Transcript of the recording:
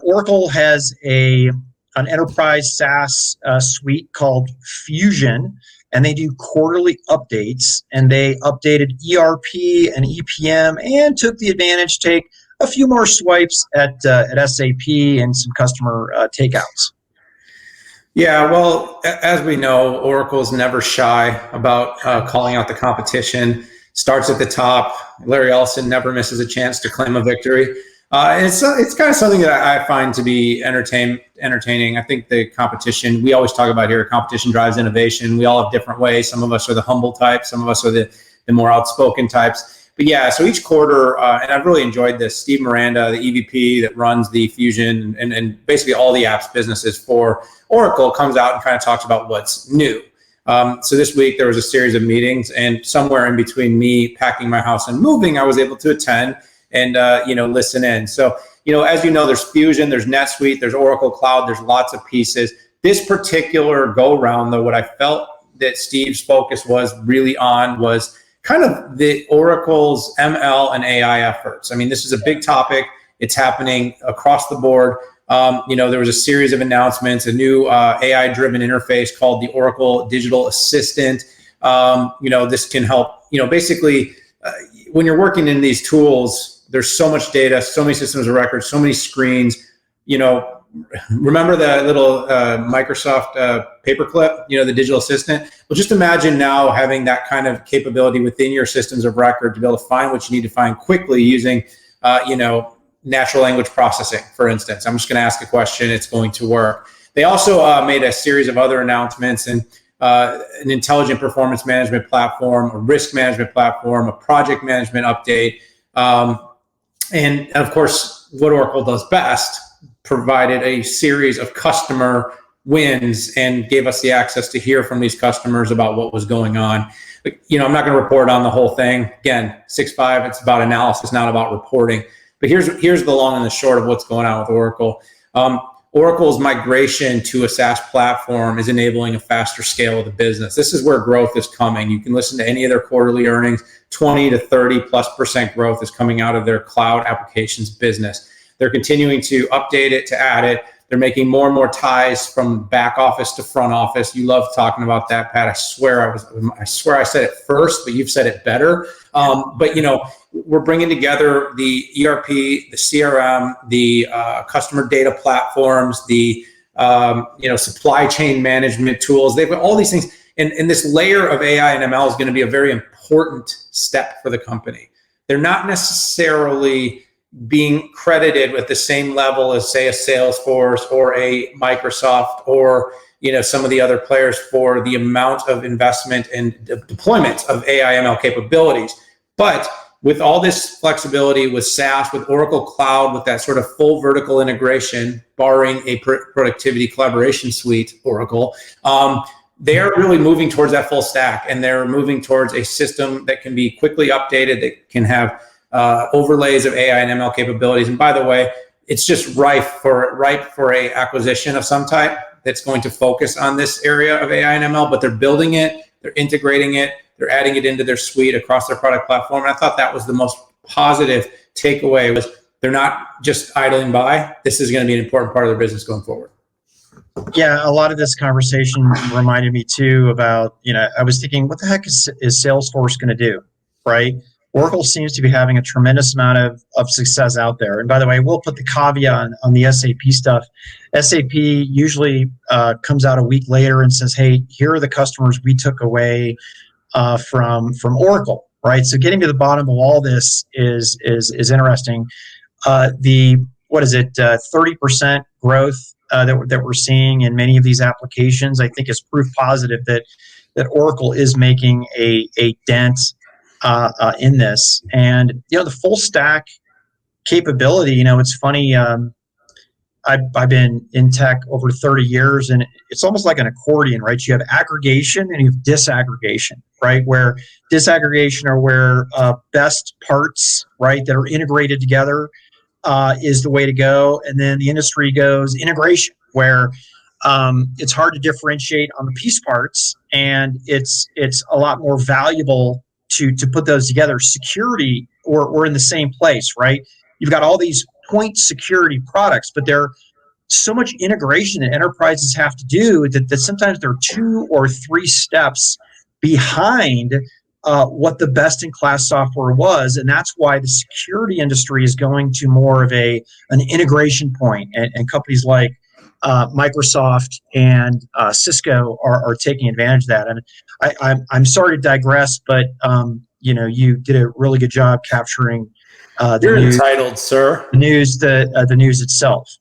Oracle has an enterprise SaaS suite called Fusion, and they do quarterly updates. And they updated ERP and EPM, and took the advantage to take a few more swipes at SAP and some customer takeouts. Yeah, well, as we know, Oracle's never shy about calling out the competition. Starts at the top. Larry Ellison never misses a chance to claim a victory. It's kind of something that I find to be entertaining. I think the competition, we always talk about here, competition drives innovation. We all have different ways. Some of us are the humble types. Some of us are the more outspoken types. But yeah, so each quarter, and I've really enjoyed this, Steve Miranda, the EVP that runs the Fusion and basically all the apps businesses for Oracle, comes out and kind of talks about what's new. So this week there was a series of meetings, and somewhere in between me packing my house and moving, I was able to attend and listen in. So, as you know, there's Fusion, there's NetSuite, there's Oracle Cloud, there's lots of pieces. This particular go round, though, what I felt that Steve's focus was really on was kind of the Oracle's ML and AI efforts. I mean, this is a big topic. It's happening across the board. There was a series of announcements, a new AI-driven interface called the Oracle Digital Assistant. This can help, basically, when you're working in these tools, there's so much data, so many systems of record, so many screens. Remember that little Microsoft paperclip, the digital assistant? Well, just imagine now having that kind of capability within your systems of record to be able to find what you need to find quickly using, natural language processing, for instance. I'm just going to ask a question. It's going to work. They also made a series of other announcements, and an intelligent performance management platform, a risk management platform, a project management update. And of course, what Oracle does best, provided a series of customer wins and gave us the access to hear from these customers about what was going on. But, I'm not going to report on the whole thing. Again, 6.5, it's about analysis, not about reporting. But here's the long and the short of what's going on with Oracle. Oracle's migration to a SaaS platform is enabling a faster scale of the business. This is where growth is coming. You can listen to any of their quarterly earnings. 20 to 30+% growth is coming out of their cloud applications business. They're continuing to update it, to add it. They're making more and more ties from back office to front office. You love talking about that, Pat. I swear I said it first, but you've said it better. But we're bringing together the ERP, the CRM, the customer data platforms, the supply chain management tools. They've got all these things, and this layer of AI and ML is going to be a very important step for the company. They're not necessarily being credited with the same level as, say, a Salesforce or a Microsoft or some of the other players for the amount of investment and deployment of AI ML capabilities. But with all this flexibility with SaaS, with Oracle Cloud, with that sort of full vertical integration, barring a productivity collaboration suite, Oracle, they're really moving towards that full stack, and they're moving towards a system that can be quickly updated, that can have overlays of AI and ML capabilities. And by the way, it's just ripe for a acquisition of some type that's going to focus on this area of AI and ML, but they're building it, they're integrating it, they're adding it into their suite across their product platform. And I thought that was the most positive takeaway, was they're not just idling by. This is going to be an important part of their business going forward. Yeah, a lot of this conversation reminded me too about, I was thinking, what the heck is Salesforce going to do, right? Oracle seems to be having a tremendous amount of success out there. And by the way, we'll put the caveat on the SAP stuff. SAP usually comes out a week later and says, hey, here are the customers we took away from Oracle, right? So getting to the bottom of all this is interesting. 30% growth that we're seeing in many of these applications, I think is proof positive that Oracle is making a dent in this. And the full stack capability, it's funny, I've been in tech over 30 years, and it's almost like an accordion, right? You have aggregation and you have disaggregation, right? Where disaggregation are where best parts, right, that are integrated together is the way to go. And then the industry goes integration, where it's hard to differentiate on the piece parts, and it's a lot more valuable to put those together. Security, or in the same place, right? You've got all these point security products, but they're so much integration that enterprises have to do that sometimes they're 2 or 3 steps behind what the best-in-class software was, and that's why the security industry is going to more of an integration point, and companies like Microsoft and Cisco are taking advantage of that. And I'm sorry to digress, but you did a really good job capturing You're entitled, sir. the news itself.